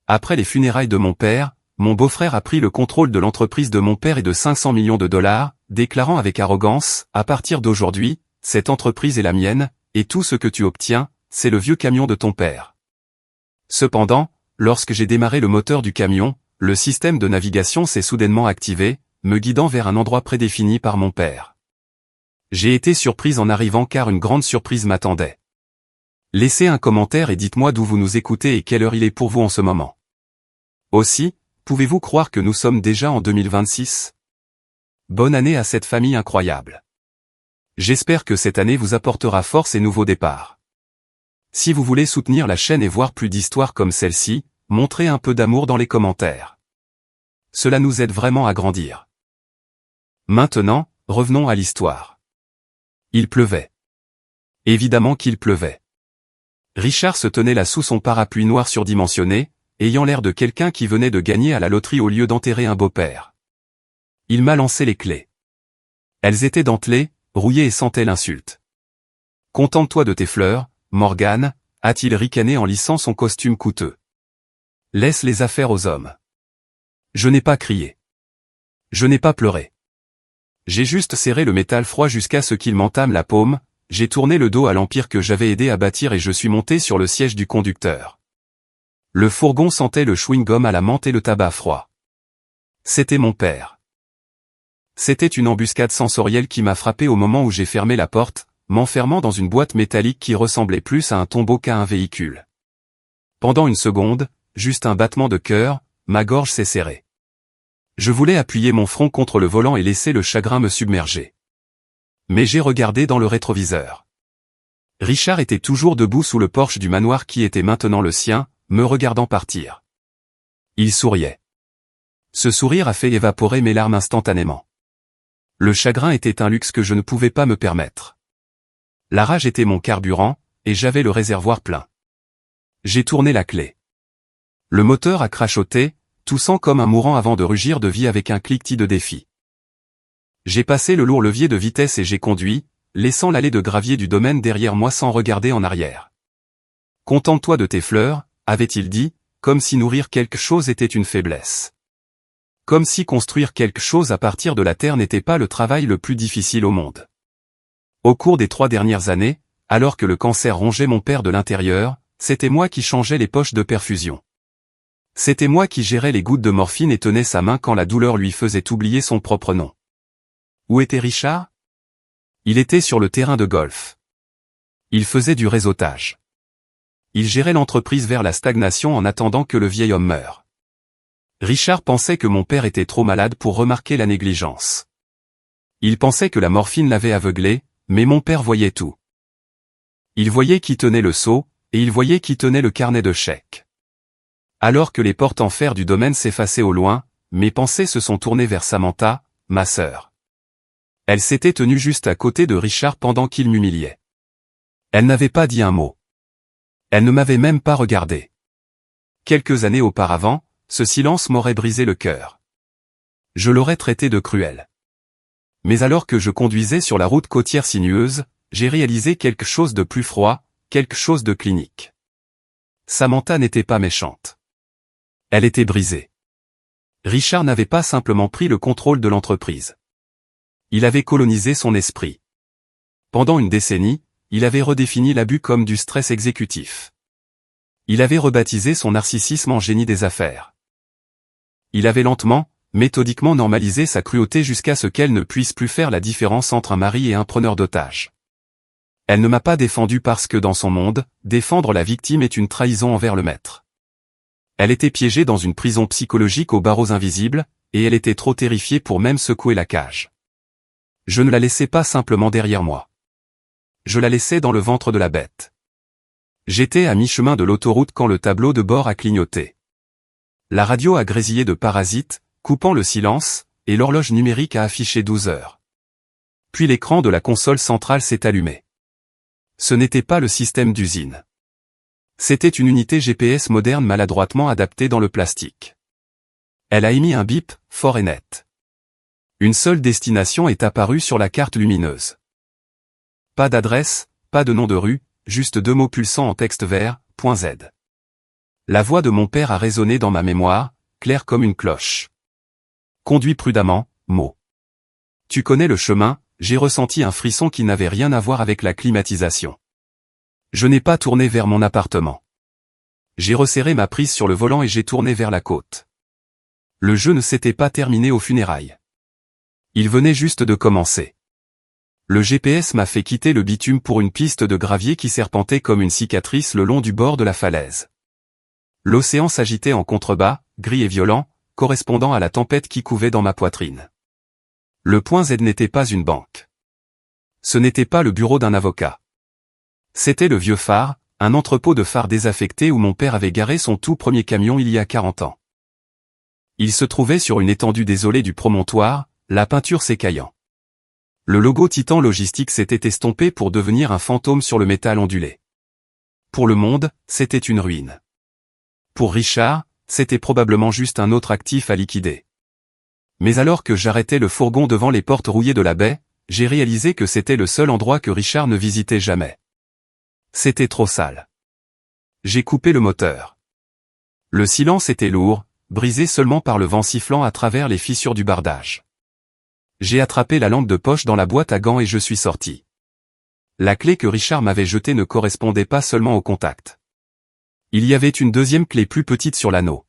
Après les funérailles de mon père, mon beau-frère a pris le contrôle de l'entreprise de mon père et de 500 millions de dollars, déclarant avec arrogance, à partir d'aujourd'hui, cette entreprise est la mienne, et tout ce que tu obtiens, c'est le vieux camion de ton père. Cependant, lorsque j'ai démarré le moteur du camion, le système de navigation s'est soudainement activé, me guidant vers un endroit prédéfini par mon père. J'ai été surprise en arrivant car une grande surprise m'attendait. Laissez un commentaire et dites-moi d'où vous nous écoutez et quelle heure il est pour vous en ce moment. Aussi, pouvez-vous croire que nous sommes déjà en 2026? Bonne année à cette famille incroyable. J'espère que cette année vous apportera force et nouveaux départs. Si vous voulez soutenir la chaîne et voir plus d'histoires comme celle-ci, montrez un peu d'amour dans les commentaires. Cela nous aide vraiment à grandir. Maintenant, revenons à l'histoire. Il pleuvait. Évidemment qu'il pleuvait. Richard se tenait là sous son parapluie noir surdimensionné, ayant l'air de quelqu'un qui venait de gagner à la loterie au lieu d'enterrer un beau-père. Il m'a lancé les clés. Elles étaient dentelées, rouillées et sentaient l'insulte. « Contente-toi de tes fleurs, Morgane », a-t-il ricané en lissant son costume coûteux. « Laisse les affaires aux hommes. » Je n'ai pas crié. Je n'ai pas pleuré. J'ai juste serré le métal froid jusqu'à ce qu'il m'entame la paume, j'ai tourné le dos à l'empire que j'avais aidé à bâtir et je suis monté sur le siège du conducteur. Le fourgon sentait le chewing-gum à la menthe et le tabac froid. C'était mon père. C'était une embuscade sensorielle qui m'a frappé au moment où j'ai fermé la porte, m'enfermant dans une boîte métallique qui ressemblait plus à un tombeau qu'à un véhicule. Pendant une seconde, juste un battement de cœur, ma gorge s'est serrée. Je voulais appuyer mon front contre le volant et laisser le chagrin me submerger. Mais j'ai regardé dans le rétroviseur. Richard était toujours debout sous le porche du manoir qui était maintenant le sien, me regardant partir. Il souriait. Ce sourire a fait évaporer mes larmes instantanément. Le chagrin était un luxe que je ne pouvais pas me permettre. La rage était mon carburant, et j'avais le réservoir plein. J'ai tourné la clé. Le moteur a crachoté, toussant comme un mourant avant de rugir de vie avec un cliquetis de défi. J'ai passé le lourd levier de vitesse et j'ai conduit, laissant l'allée de gravier du domaine derrière moi sans regarder en arrière. « Contente-toi de tes fleurs », avait-il dit, comme si nourrir quelque chose était une faiblesse. Comme si construire quelque chose à partir de la terre n'était pas le travail le plus difficile au monde. Au cours des 3 dernières années, alors que le cancer rongeait mon père de l'intérieur, c'était moi qui changeais les poches de perfusion. C'était moi qui gérais les gouttes de morphine et tenais sa main quand la douleur lui faisait oublier son propre nom. Où était Richard? Il était sur le terrain de golf. Il faisait du réseautage. Il gérait l'entreprise vers la stagnation en attendant que le vieil homme meure. Richard pensait que mon père était trop malade pour remarquer la négligence. Il pensait que la morphine l'avait aveuglé, mais mon père voyait tout. Il voyait qui tenait le seau, et il voyait qui tenait le carnet de chèques. Alors que les portes en fer du domaine s'effaçaient au loin, mes pensées se sont tournées vers Samantha, ma sœur. Elle s'était tenue juste à côté de Richard pendant qu'il m'humiliait. Elle n'avait pas dit un mot. Elle ne m'avait même pas regardé. Quelques années auparavant, ce silence m'aurait brisé le cœur. Je l'aurais traité de cruel. Mais alors que je conduisais sur la route côtière sinueuse, j'ai réalisé quelque chose de plus froid, quelque chose de clinique. Samantha n'était pas méchante. Elle était brisée. Richard n'avait pas simplement pris le contrôle de l'entreprise. Il avait colonisé son esprit. Pendant une décennie, il avait redéfini l'abus comme du stress exécutif. Il avait rebaptisé son narcissisme en génie des affaires. Il avait lentement, méthodiquement normalisé sa cruauté jusqu'à ce qu'elle ne puisse plus faire la différence entre un mari et un preneur d'otages. Elle ne m'a pas défendu parce que dans son monde, défendre la victime est une trahison envers le maître. Elle était piégée dans une prison psychologique aux barreaux invisibles, et elle était trop terrifiée pour même secouer la cage. Je ne la laissais pas simplement derrière moi. Je la laissais dans le ventre de la bête. J'étais à mi-chemin de l'autoroute quand le tableau de bord a clignoté. La radio a grésillé de parasites, coupant le silence, et l'horloge numérique a affiché 12 heures. Puis l'écran de la console centrale s'est allumé. Ce n'était pas le système d'usine. C'était une unité GPS moderne maladroitement adaptée dans le plastique. Elle a émis un bip, fort et net. Une seule destination est apparue sur la carte lumineuse. Pas d'adresse, pas de nom de rue, juste 2 mots pulsants en texte vert, .z. La voix de mon père a résonné dans ma mémoire, claire comme une cloche. Conduis prudemment, Mo. Tu connais le chemin, j'ai ressenti un frisson qui n'avait rien à voir avec la climatisation. Je n'ai pas tourné vers mon appartement. J'ai resserré ma prise sur le volant et j'ai tourné vers la côte. Le jeu ne s'était pas terminé aux funérailles. Il venait juste de commencer. Le GPS m'a fait quitter le bitume pour une piste de gravier qui serpentait comme une cicatrice le long du bord de la falaise. L'océan s'agitait en contrebas, gris et violent, correspondant à la tempête qui couvait dans ma poitrine. Le point Z n'était pas une banque. Ce n'était pas le bureau d'un avocat. C'était le vieux phare, un entrepôt de phares désaffecté où mon père avait garé son tout premier camion il y a 40 ans. Il se trouvait sur une étendue désolée du promontoire, la peinture s'écaillant. Le logo Titan Logistique s'était estompé pour devenir un fantôme sur le métal ondulé. Pour le monde, c'était une ruine. Pour Richard, c'était probablement juste un autre actif à liquider. Mais alors que j'arrêtais le fourgon devant les portes rouillées de la baie, j'ai réalisé que c'était le seul endroit que Richard ne visitait jamais. C'était trop sale. J'ai coupé le moteur. Le silence était lourd, brisé seulement par le vent sifflant à travers les fissures du bardage. J'ai attrapé la lampe de poche dans la boîte à gants et je suis sorti. La clé que Richard m'avait jetée ne correspondait pas seulement au contact. Il y avait une deuxième clé plus petite sur l'anneau.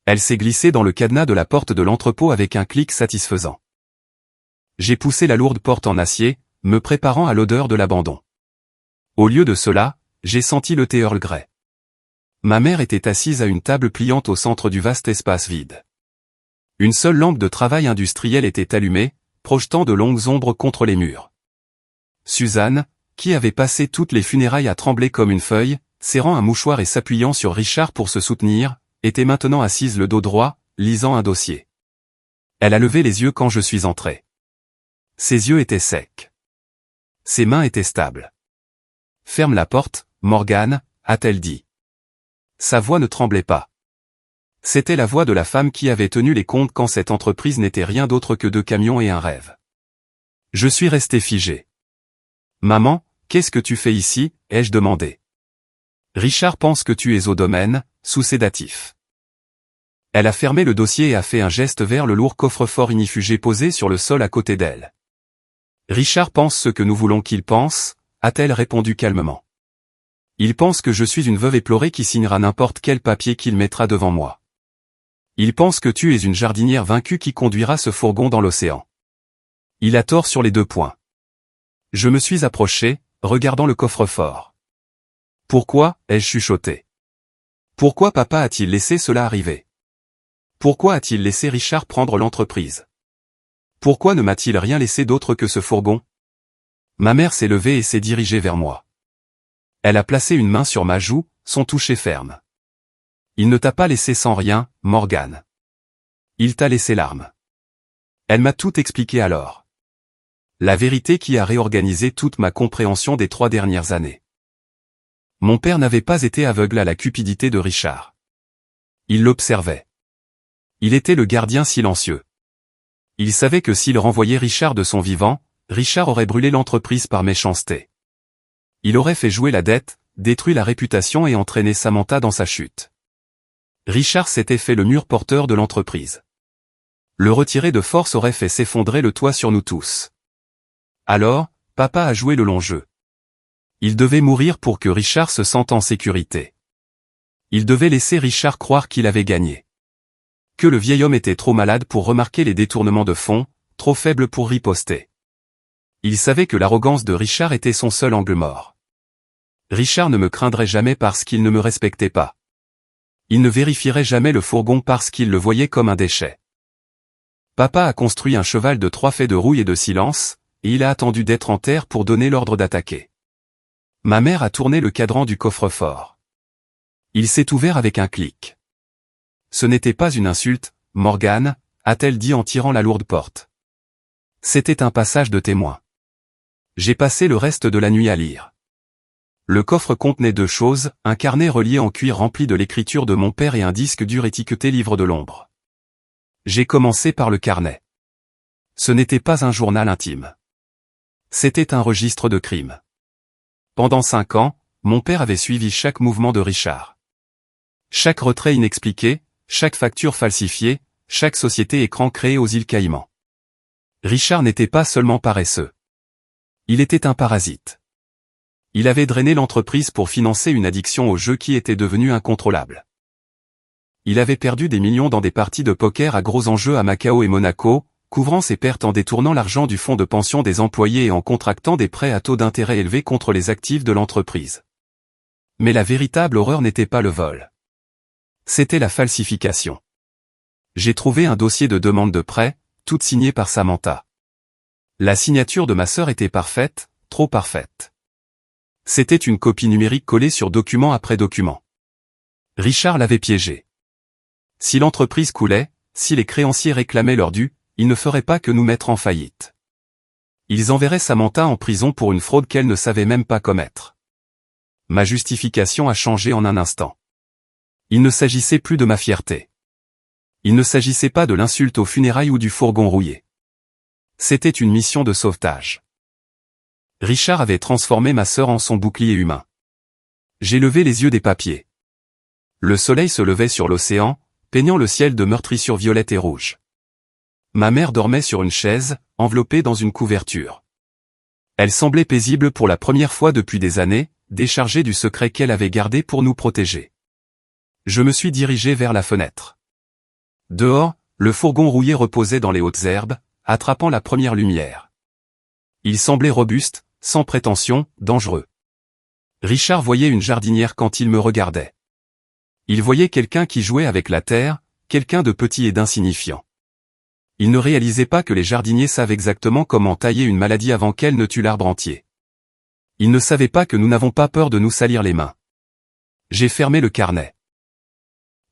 Elle s'est glissée dans le cadenas de la porte de l'entrepôt avec un clic satisfaisant. J'ai poussé la lourde porte en acier, me préparant à l'odeur de l'abandon. Au lieu de cela, j'ai senti le thé Earl Grey. Ma mère était assise à une table pliante au centre du vaste espace vide. Une seule lampe de travail industriel était allumée, projetant de longues ombres contre les murs. Suzanne, qui avait passé toutes les funérailles à trembler comme une feuille, serrant un mouchoir et s'appuyant sur Richard pour se soutenir, était maintenant assise le dos droit, lisant un dossier. Elle a levé les yeux quand je suis entré. Ses yeux étaient secs. Ses mains étaient stables. « Ferme la porte, Morgane » a-t-elle dit. Sa voix ne tremblait pas. C'était la voix de la femme qui avait tenu les comptes quand cette entreprise n'était rien d'autre que 2 camions et un rêve. Je suis resté figé. « Maman, qu'est-ce que tu fais ici » ai-je demandé. Richard pense que tu es au domaine, sous sédatif. Elle a fermé le dossier et a fait un geste vers le lourd coffre-fort ignifugé posé sur le sol à côté d'elle. Richard pense ce que nous voulons qu'il pense, a-t-elle répondu calmement. Il pense que je suis une veuve éplorée qui signera n'importe quel papier qu'il mettra devant moi. Il pense que tu es une jardinière vaincue qui conduira ce fourgon dans l'océan. Il a tort sur les 2 points. Je me suis approché, regardant le coffre-fort. Pourquoi, ai-je chuchoté. Pourquoi papa a-t-il laissé cela arriver? Pourquoi a-t-il laissé Richard prendre l'entreprise? Pourquoi ne m'a-t-il rien laissé d'autre que ce fourgon? Ma mère s'est levée et s'est dirigée vers moi. Elle a placé une main sur ma joue, son toucher ferme. Il ne t'a pas laissé sans rien, Morgane. Il t'a laissé l'arme. Elle m'a tout expliqué alors. La vérité qui a réorganisé toute ma compréhension des 3 dernières années. Mon père n'avait pas été aveugle à la cupidité de Richard. Il l'observait. Il était le gardien silencieux. Il savait que s'il renvoyait Richard de son vivant, Richard aurait brûlé l'entreprise par méchanceté. Il aurait fait jouer la dette, détruit la réputation et entraîné Samantha dans sa chute. Richard s'était fait le mur porteur de l'entreprise. Le retirer de force aurait fait s'effondrer le toit sur nous tous. Alors, papa a joué le long jeu. Il devait mourir pour que Richard se sente en sécurité. Il devait laisser Richard croire qu'il avait gagné. Que le vieil homme était trop malade pour remarquer les détournements de fonds, trop faible pour riposter. Il savait que l'arrogance de Richard était son seul angle mort. Richard ne me craindrait jamais parce qu'il ne me respectait pas. Il ne vérifierait jamais le fourgon parce qu'il le voyait comme un déchet. Papa a construit un cheval de 3 faits de rouille et de silence, et il a attendu d'être en terre pour donner l'ordre d'attaquer. Ma mère a tourné le cadran du coffre-fort. Il s'est ouvert avec un clic. Ce n'était pas une insulte, Morgane, a-t-elle dit en tirant la lourde porte. C'était un passage de témoin. J'ai passé le reste de la nuit à lire. Le coffre contenait 2 choses, un carnet relié en cuir rempli de l'écriture de mon père et un disque dur étiqueté Livre de l'ombre. J'ai commencé par le carnet. Ce n'était pas un journal intime. C'était un registre de crimes. Pendant 5 ans, mon père avait suivi chaque mouvement de Richard. Chaque retrait inexpliqué, chaque facture falsifiée, chaque société écran créée aux îles Caïmans. Richard n'était pas seulement paresseux. Il était un parasite. Il avait drainé l'entreprise pour financer une addiction au jeu qui était devenue incontrôlable. Il avait perdu des millions dans des parties de poker à gros enjeux à Macao et Monaco, couvrant ses pertes en détournant l'argent du fonds de pension des employés et en contractant des prêts à taux d'intérêt élevés contre les actifs de l'entreprise. Mais la véritable horreur n'était pas le vol. C'était la falsification. J'ai trouvé un dossier de demande de prêt, toute signée par Samantha. La signature de ma sœur était parfaite, trop parfaite. C'était une copie numérique collée sur document après document. Richard l'avait piégé. Si l'entreprise coulait, si les créanciers réclamaient leur dû, ils ne feraient pas que nous mettre en faillite. Ils enverraient Samantha en prison pour une fraude qu'elle ne savait même pas commettre. Ma justification a changé en un instant. Il ne s'agissait plus de ma fierté. Il ne s'agissait pas de l'insulte aux funérailles ou du fourgon rouillé. C'était une mission de sauvetage. Richard avait transformé ma sœur en son bouclier humain. J'ai levé les yeux des papiers. Le soleil se levait sur l'océan, peignant le ciel de meurtrissures violettes et rouges. Ma mère dormait sur une chaise, enveloppée dans une couverture. Elle semblait paisible pour la première fois depuis des années, déchargée du secret qu'elle avait gardé pour nous protéger. Je me suis dirigé vers la fenêtre. Dehors, le fourgon rouillé reposait dans les hautes herbes, attrapant la première lumière. Il semblait robuste, sans prétention, dangereux. Richard voyait une jardinière quand il me regardait. Il voyait quelqu'un qui jouait avec la terre, quelqu'un de petit et d'insignifiant. Il ne réalisait pas que les jardiniers savent exactement comment tailler une maladie avant qu'elle ne tue l'arbre entier. Il ne savait pas que nous n'avons pas peur de nous salir les mains. J'ai fermé le carnet.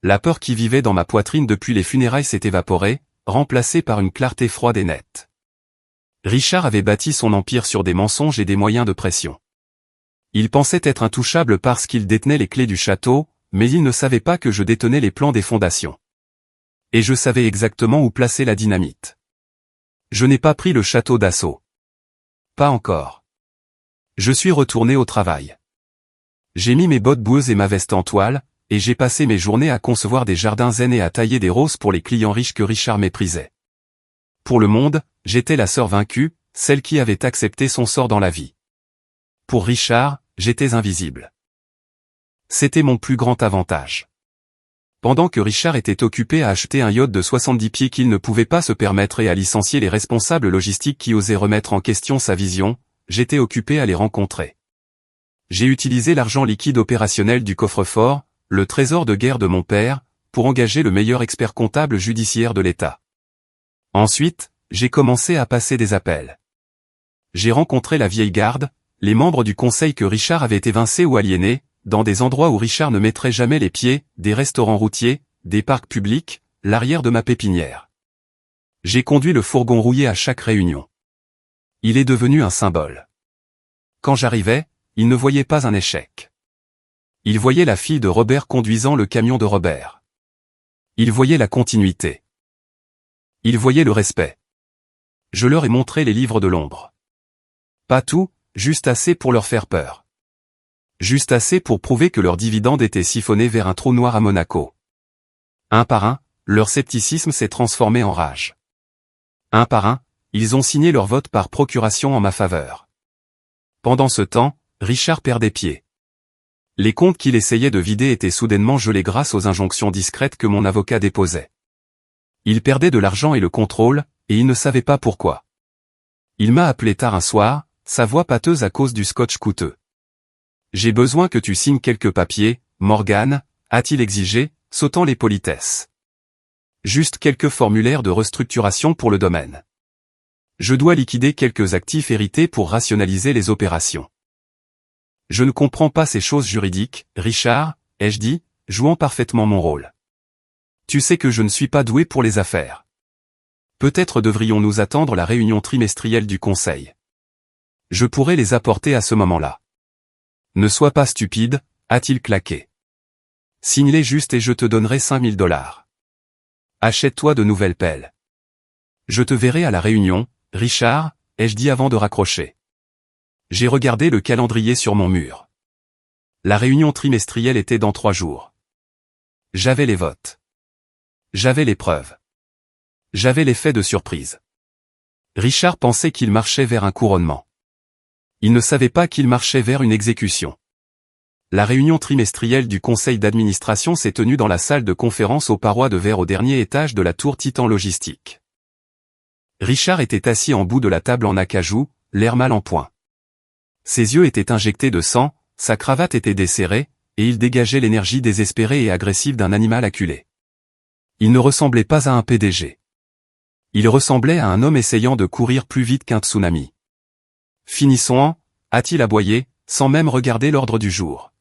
La peur qui vivait dans ma poitrine depuis les funérailles s'est évaporée, remplacée par une clarté froide et nette. Richard avait bâti son empire sur des mensonges et des moyens de pression. Il pensait être intouchable parce qu'il détenait les clés du château, mais il ne savait pas que je détenais les plans des fondations. Et je savais exactement où placer la dynamite. Je n'ai pas pris le château d'assaut. Pas encore. Je suis retourné au travail. J'ai mis mes bottes boueuses et ma veste en toile, et j'ai passé mes journées à concevoir des jardins zen et à tailler des roses pour les clients riches que Richard méprisait. Pour le monde, j'étais la sœur vaincue, celle qui avait accepté son sort dans la vie. Pour Richard, j'étais invisible. C'était mon plus grand avantage. Pendant que Richard était occupé à acheter un yacht de 70 pieds qu'il ne pouvait pas se permettre et à licencier les responsables logistiques qui osaient remettre en question sa vision, j'étais occupé à les rencontrer. J'ai utilisé l'argent liquide opérationnel du coffre-fort, le trésor de guerre de mon père, pour engager le meilleur expert comptable judiciaire de l'État. Ensuite, j'ai commencé à passer des appels. J'ai rencontré la vieille garde, les membres du conseil que Richard avait évincés ou aliénés, dans des endroits où Richard ne mettrait jamais les pieds, des restaurants routiers, des parcs publics, l'arrière de ma pépinière. J'ai conduit le fourgon rouillé à chaque réunion. Il est devenu un symbole. Quand j'arrivais, il ne voyait pas un échec. Il voyait la fille de Robert conduisant le camion de Robert. Il voyait la continuité. Il voyait le respect. Je leur ai montré les livres de l'ombre. Pas tout, juste assez pour leur faire peur. Juste assez pour prouver que leurs dividendes étaient siphonnés vers un trou noir à Monaco. Un par un, leur scepticisme s'est transformé en rage. Un par un, ils ont signé leur vote par procuration en ma faveur. Pendant ce temps, Richard perdait pied. Les comptes qu'il essayait de vider étaient soudainement gelés grâce aux injonctions discrètes que mon avocat déposait. Il perdait de l'argent et le contrôle, et il ne savait pas pourquoi. Il m'a appelé tard un soir, sa voix pâteuse à cause du scotch coûteux. « J'ai besoin que tu signes quelques papiers, Morgan, a-t-il exigé, sautant les politesses. Juste quelques formulaires de restructuration pour le domaine. Je dois liquider quelques actifs hérités pour rationaliser les opérations. Je ne comprends pas ces choses juridiques, Richard, ai-je dit, jouant parfaitement mon rôle. Tu sais que je ne suis pas doué pour les affaires. Peut-être devrions-nous attendre la réunion trimestrielle du conseil. Je pourrais les apporter à ce moment-là. Ne sois pas stupide, a-t-il claqué. Signe-les juste et je te donnerai $5000. Achète-toi de nouvelles pelles. Je te verrai à la réunion, Richard, ai-je dit avant de raccrocher. J'ai regardé le calendrier sur mon mur. La réunion trimestrielle était dans 3 jours. J'avais les votes. J'avais les preuves. J'avais l'effet de surprise. Richard pensait qu'il marchait vers un couronnement. Il ne savait pas qu'il marchait vers une exécution. La réunion trimestrielle du conseil d'administration s'est tenue dans la salle de conférence aux parois de verre au dernier étage de la tour Titan Logistique. Richard était assis en bout de la table en acajou, l'air mal en point. Ses yeux étaient injectés de sang, sa cravate était desserrée, et il dégageait l'énergie désespérée et agressive d'un animal acculé. Il ne ressemblait pas à un PDG. Il ressemblait à un homme essayant de courir plus vite qu'un tsunami. Finissons en, a-t-il aboyé, sans même regarder l'ordre du jour.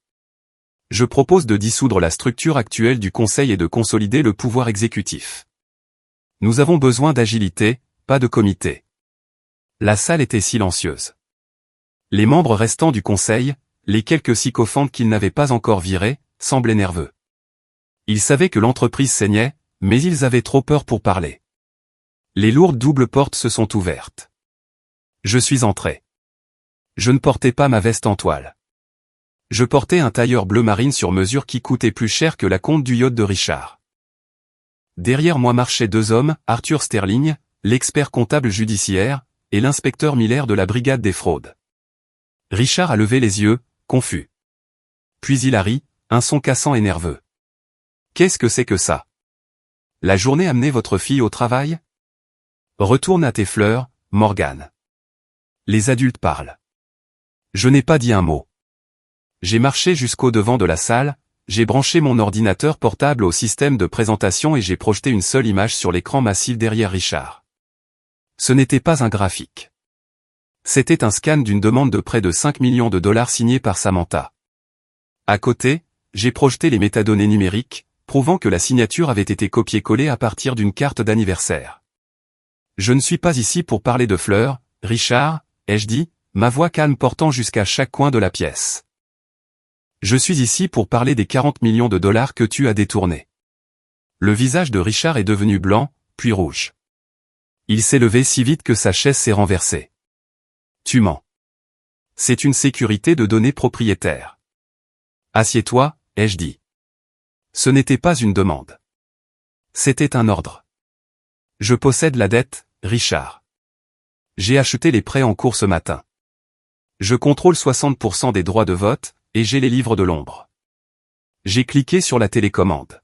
Je propose de dissoudre la structure actuelle du Conseil et de consolider le pouvoir exécutif. Nous avons besoin d'agilité, pas de comité. La salle était silencieuse. Les membres restants du Conseil, les quelques sycophantes qu'ils n'avaient pas encore virés, semblaient nerveux. Ils savaient que l'entreprise saignait, mais ils avaient trop peur pour parler. Les lourdes doubles portes se sont ouvertes. Je suis entré. Je ne portais pas ma veste en toile. Je portais un tailleur bleu marine sur mesure qui coûtait plus cher que la compte du yacht de Richard. Derrière moi marchaient deux hommes, Arthur Sterling, l'expert comptable judiciaire, et l'inspecteur Miller de la brigade des fraudes. Richard a levé les yeux, confus. Puis il a ri, un son cassant et nerveux. Qu'est-ce que c'est que ça? La journée amenait votre fille au travail? Retourne à tes fleurs, Morgan. Les adultes parlent. Je n'ai pas dit un mot. J'ai marché jusqu'au devant de la salle, j'ai branché mon ordinateur portable au système de présentation et j'ai projeté une seule image sur l'écran massif derrière Richard. Ce n'était pas un graphique. C'était un scan d'une demande de près de 5 millions de dollars signée par Samantha. À côté, j'ai projeté les métadonnées numériques, prouvant que la signature avait été copiée-collée à partir d'une carte d'anniversaire. Je ne suis pas ici pour parler de fleurs, Richard, ai-je dit, ma voix calme portant jusqu'à chaque coin de la pièce. Je suis ici pour parler des 40 millions de dollars que tu as détournés. Le visage de Richard est devenu blanc, puis rouge. Il s'est levé si vite que sa chaise s'est renversée. Tu mens. C'est une sécurité de données propriétaires. Assieds-toi, ai-je dit. Ce n'était pas une demande. C'était un ordre. Je possède la dette, Richard. J'ai acheté les prêts en cours ce matin. Je contrôle 60% des droits de vote, et j'ai les livres de l'ombre. J'ai cliqué sur la télécommande.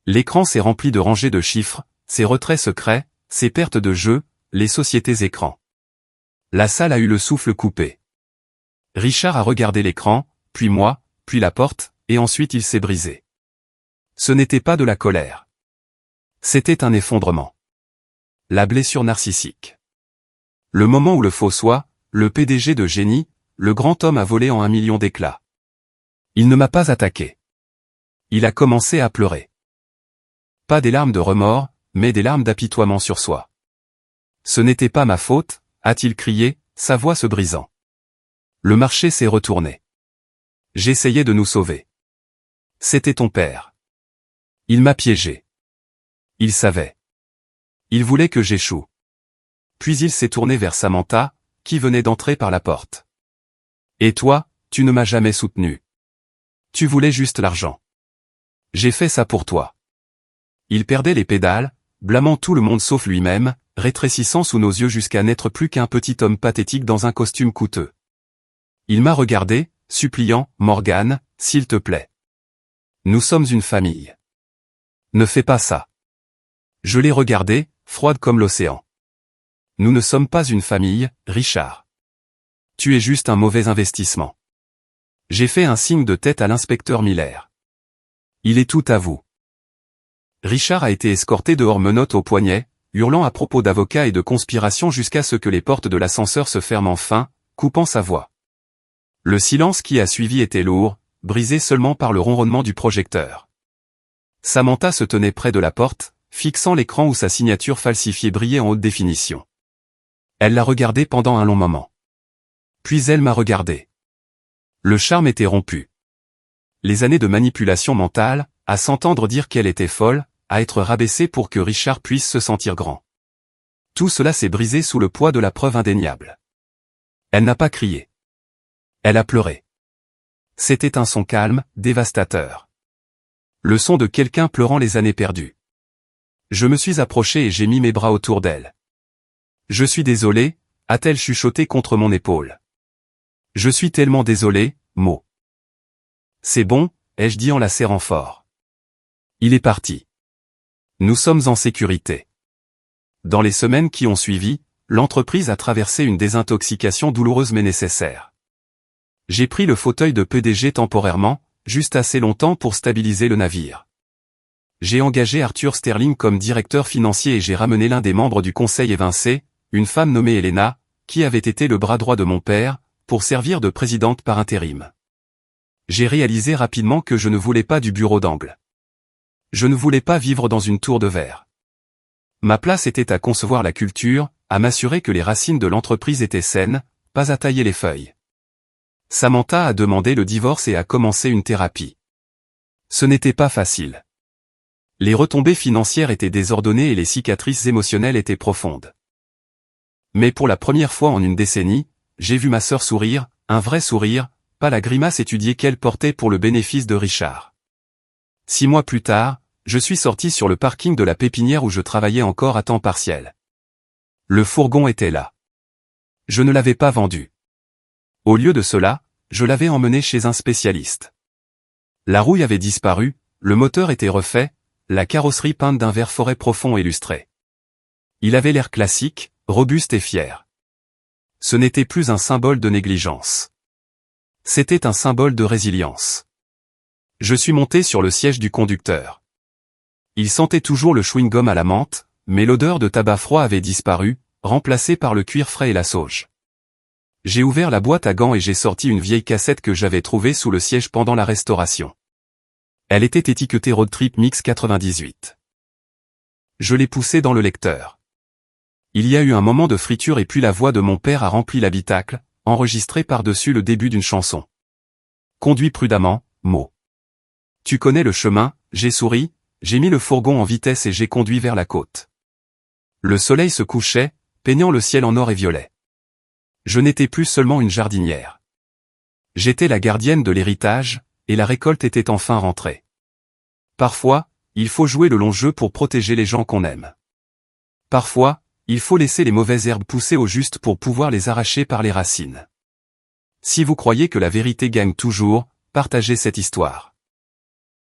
L'écran s'est rempli de rangées de chiffres, ses retraits secrets, ses pertes de jeu, les sociétés écrans. La salle a eu le souffle coupé. Richard a regardé l'écran, puis moi, puis la porte, et ensuite il s'est brisé. Ce n'était pas de la colère. C'était un effondrement. La blessure narcissique. Le moment où le faux soi, le PDG de génie, le grand homme a volé en 1 million d'éclats. Il ne m'a pas attaqué. Il a commencé à pleurer. Pas des larmes de remords, mais des larmes d'apitoiement sur soi. Ce n'était pas ma faute, a-t-il crié, sa voix se brisant. Le marché s'est retourné. J'essayais de nous sauver. C'était ton père. Il m'a piégé. Il savait. Il voulait que j'échoue. Puis il s'est tourné vers Samantha, qui venait d'entrer par la porte. Et toi, tu ne m'as jamais soutenu. Tu voulais juste l'argent. J'ai fait ça pour toi. Il perdait les pédales, blâmant tout le monde sauf lui-même, rétrécissant sous nos yeux jusqu'à n'être plus qu'un petit homme pathétique dans un costume coûteux. Il m'a regardé, suppliant, Morgan, s'il te plaît. Nous sommes une famille. Ne fais pas ça. Je l'ai regardé, froide comme l'océan. Nous ne sommes pas une famille, Richard. Tu es juste un mauvais investissement. J'ai fait un signe de tête à l'inspecteur Miller. Il est tout à vous. Richard a été escorté dehors menottes au poignet, hurlant à propos d'avocats et de conspiration jusqu'à ce que les portes de l'ascenseur se ferment enfin, coupant sa voix. Le silence qui a suivi était lourd, brisé seulement par le ronronnement du projecteur. Samantha se tenait près de la porte, fixant l'écran où sa signature falsifiée brillait en haute définition. Elle l'a regardé pendant un long moment. Puis elle m'a regardé. Le charme était rompu. Les années de manipulation mentale, à s'entendre dire qu'elle était folle, à être rabaissée pour que Richard puisse se sentir grand. Tout cela s'est brisé sous le poids de la preuve indéniable. Elle n'a pas crié. Elle a pleuré. C'était un son calme, dévastateur. Le son de quelqu'un pleurant les années perdues. Je me suis approché et j'ai mis mes bras autour d'elle. Je suis désolé, a-t-elle chuchoté contre mon épaule. Je suis tellement désolé, Mo. C'est bon, ai-je dit en la serrant fort. Il est parti. Nous sommes en sécurité. Dans les semaines qui ont suivi, l'entreprise a traversé une désintoxication douloureuse mais nécessaire. J'ai pris le fauteuil de PDG temporairement, juste assez longtemps pour stabiliser le navire. J'ai engagé Arthur Sterling comme directeur financier et j'ai ramené l'un des membres du conseil évincé, une femme nommée Elena, qui avait été le bras droit de mon père, pour servir de présidente par intérim. J'ai réalisé rapidement que je ne voulais pas du bureau d'angle. Je ne voulais pas vivre dans une tour de verre. Ma place était à concevoir la culture, à m'assurer que les racines de l'entreprise étaient saines, pas à tailler les feuilles. Samantha a demandé le divorce et a commencé une thérapie. Ce n'était pas facile. Les retombées financières étaient désordonnées et les cicatrices émotionnelles étaient profondes. Mais pour la première fois en une décennie, j'ai vu ma sœur sourire, un vrai sourire, pas la grimace étudiée qu'elle portait pour le bénéfice de Richard. 6 mois plus tard, je suis sorti sur le parking de la pépinière où je travaillais encore à temps partiel. Le fourgon était là. Je ne l'avais pas vendu. Au lieu de cela, je l'avais emmené chez un spécialiste. La rouille avait disparu, le moteur était refait, la carrosserie peinte d'un vert forêt profond et lustré. Il avait l'air classique, robuste et fier. Ce n'était plus un symbole de négligence. C'était un symbole de résilience. Je suis monté sur le siège du conducteur. Il sentait toujours le chewing-gum à la menthe, mais l'odeur de tabac froid avait disparu, remplacée par le cuir frais et la sauge. J'ai ouvert la boîte à gants et j'ai sorti une vieille cassette que j'avais trouvée sous le siège pendant la restauration. Elle était étiquetée Road Trip Mix 98. Je l'ai poussée dans le lecteur. Il y a eu un moment de friture et puis la voix de mon père a rempli l'habitacle, enregistré par-dessus le début d'une chanson. Conduis prudemment, Mo. Tu connais le chemin, j'ai souri, j'ai mis le fourgon en vitesse et j'ai conduit vers la côte. Le soleil se couchait, peignant le ciel en or et violet. Je n'étais plus seulement une jardinière. J'étais la gardienne de l'héritage, et la récolte était enfin rentrée. Parfois, il faut jouer le long jeu pour protéger les gens qu'on aime. Parfois, il faut laisser les mauvaises herbes pousser au juste pour pouvoir les arracher par les racines. Si vous croyez que la vérité gagne toujours, partagez cette histoire.